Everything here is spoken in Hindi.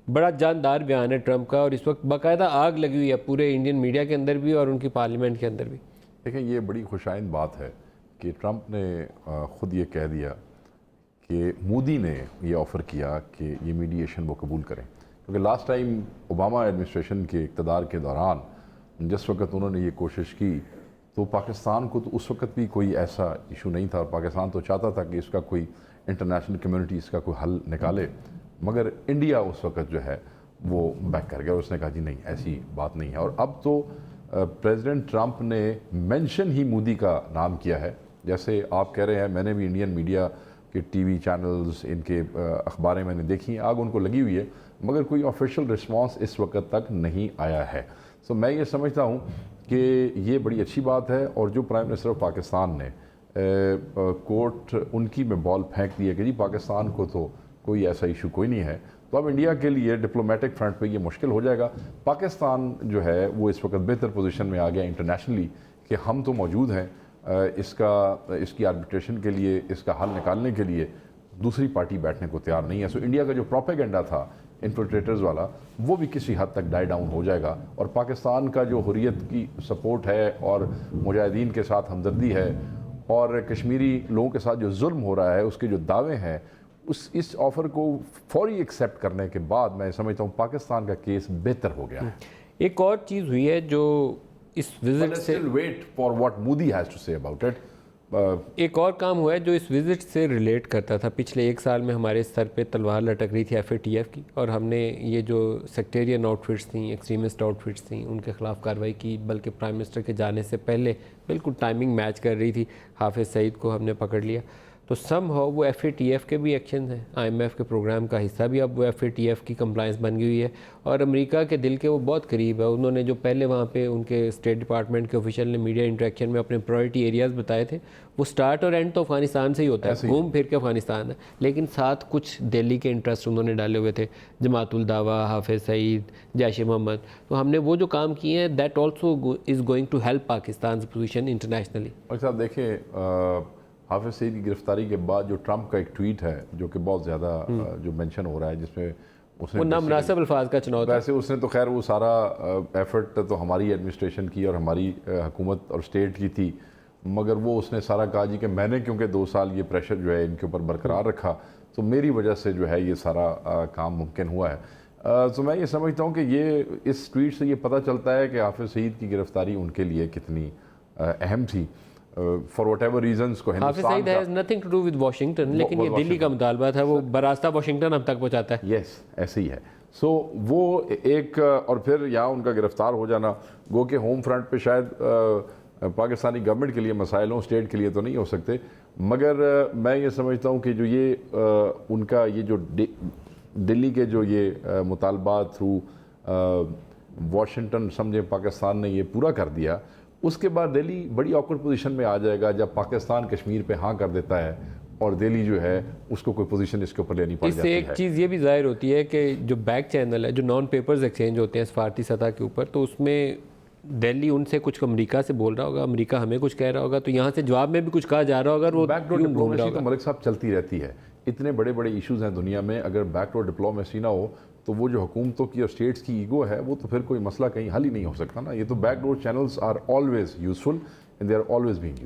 बड़ा जानदार बयान है ट्रंप का, और इस वक्त बाकायदा आग लगी हुई है पूरे इंडियन मीडिया के अंदर भी और उनकी पार्लियामेंट के अंदर भी। देखें, ये बड़ी खुशाइंद बात है कि ट्रंप ने ख़ुद ये कह दिया कि मोदी ने ये ऑफ़र किया कि ये मीडिएशन वो कबूल करें, क्योंकि लास्ट टाइम ओबामा एडमिनिस्ट्रेशन के इक़्तिदार के दौरान जिस वक्त उन्होंने ये कोशिश की तो पाकिस्तान को तो उस वक्त भी कोई ऐसा इशू नहीं था, और पाकिस्तान तो चाहता था कि इसका कोई इंटरनेशनल कम्युनिटी इसका कोई हल निकाले, मगर इंडिया उस वक्त जो है वो बैक कर गया। उसने कहा जी नहीं, ऐसी बात नहीं है। और अब तो प्रेसिडेंट ट्रंप ने मेंशन ही मोदी का नाम किया है। जैसे आप कह रहे हैं, मैंने भी इंडियन मीडिया के टीवी चैनल्स, इनके अखबारें मैंने देखी, आग उनको लगी हुई है, मगर कोई ऑफिशियल रिस्पांस इस वक्त तक नहीं आया है। सो मैं ये समझता हूँ कि ये बड़ी अच्छी बात है। और जो प्राइम मिनिस्टर ऑफ पाकिस्तान ने कोर्ट उनकी में बॉल फेंक दी है कि जी पाकिस्तान को तो कोई ऐसा इशू कोई नहीं है, तो अब इंडिया के लिए डिप्लोमेटिक फ्रंट पे ये मुश्किल हो जाएगा। पाकिस्तान जो है वो इस वक्त बेहतर पोजीशन में आ गया इंटरनेशनली कि हम तो मौजूद हैं, इसकी आर्बिट्रेशन के लिए, इसका हल निकालने के लिए दूसरी पार्टी बैठने को तैयार नहीं है। सो इंडिया का जो प्रोपेगेंडा था इन्फिल्ट्रेटर्स वाला, वो भी किसी हद तक डाई डाउन हो जाएगा। और पाकिस्तान का जो हुर्रियत की सपोर्ट है और मुजाहिदीन के साथ हमदर्दी है और कश्मीरी लोगों के साथ जो जुल्म हो रहा है, उसके जो दावे हैं, इस ऑफ़र को फौरी एक्सेप्ट करने के बाद मैं समझता हूँ पाकिस्तान का केस बेहतर हो गया है। एक और चीज़ हुई है जो इस विजिट से, wait for what Modi has to say about it. एक और काम हुआ है जो इस विज़िट से रिलेट करता था। पिछले एक साल में हमारे सर पे तलवार लटक रही थी FATF की, और हमने ये जो सेक्टेरियन आउटफिट्स थी, एक्सट्रीमिस्ट आउटफिट्स थी, उनके ख़िलाफ़ कार्रवाई की। बल्कि प्राइम मिनिस्टर के जाने से पहले बिल्कुल टाइमिंग मैच कर रही थी, हाफिज़ सईद को हमने पकड़ लिया। तो सम हो वो FATF के भी एक्शन हैं, IMF के प्रोग्राम का हिस्सा भी अब वो FATF की कंप्लाइंस बन गई हुई है, और अमेरिका के दिल के वो बहुत करीब है। उन्होंने जो पहले वहाँ पे उनके स्टेट डिपार्टमेंट के ऑफिशियल ने मीडिया इंटरेक्शन में अपने प्रायोरिटी एरियाज़ बताए थे, वो स्टार्ट और एंड तो अफगानिस्तान से ही होता है, घूम फिर के अफगानिस्तान है, लेकिन साथ कुछ दिल्ली के इंटरेस्ट उन्होंने डाले हुए थे, जमातुल दावा, हाफिज़ सईद, जैश ए मोहम्मद। तो हमने वो जो काम किए हैं, that also is going to help Pakistan position internationally. और साहब देखें, हाफिज़ सईद की गिरफ्तारी के बाद जो ट्रंप का एक ट्वीट है जो कि बहुत ज़्यादा जो मेंशन हो रहा है, जिसमें उसने वो नामुनासिब अल्फाज का चुनाव था। वैसे उसने तो खैर वो सारा एफर्ट तो हमारी एडमिनिस्ट्रेशन की और हमारी हुकूमत और स्टेट की थी, मगर वो उसने सारा कहा जी कि मैंने क्योंकि 2 साल ये प्रेशर जो है इनके ऊपर बरकरार रखा, तो मेरी वजह से जो है ये सारा काम मुमकिन हुआ है। तो मैं ये समझता हूँ कि ये इस ट्वीट से ये पता चलता है कि हाफिज़ सईद की गिरफ्तारी उनके लिए कितनी अहम थी। फॉर वट एवर रीजंस को Hafiz Saeed has nothing to do with Washington, लेकिन ये दिल्ली का मुतालबा था, वो बरास्ता वाशिंगटन हम तक पहुँचाता है। यस, ऐसे ही है। सो वो एक, और फिर यहाँ उनका गिरफ्तार हो जाना, गो के होम फ्रंट पे शायद पाकिस्तानी गवर्नमेंट के लिए मसाइल हों, स्टेट के लिए तो नहीं हो सकते, मगर मैं ये समझता हूँ कि जो ये उनका ये जो दिल्ली के जो ये मुतालबा थ्रू वाशिंगटन समझे पाकिस्तान ने ये पूरा कर दिया, उसके बाद दिल्ली बड़ी ऑकवर्ड पोजीशन में आ जाएगा जब पाकिस्तान कश्मीर पे हाँ कर देता है और दिल्ली जो है उसको कोई पोजीशन इसके ऊपर लेनी पड़ जाती है। इससे एक चीज़ ये भी जाहिर होती है कि जो बैक चैनल है, जो नॉन पेपर्स एक्सचेंज होते हैं सफारती सतह के ऊपर, तो उसमें दिल्ली उनसे कुछ अमेरिका से बोल रहा होगा, अमेरिका हमें कुछ कह रहा होगा, तो यहाँ से जवाब में भी कुछ कहा जा रहा होगा, और वो बैकडोर डिप्लोमेसी तो मलिक साहब चलती रहती है। इतने बड़े बड़े इश्यूज हैं दुनिया में, अगर बैकडोर डिप्लोमेसी ना हो तो वो जो हुकूमतों की और स्टेट्स की ईगो है, वो तो फिर कोई मसला कहीं हल ही नहीं हो सकता ना। ये तो backdoor channels are always useful and they are always being used.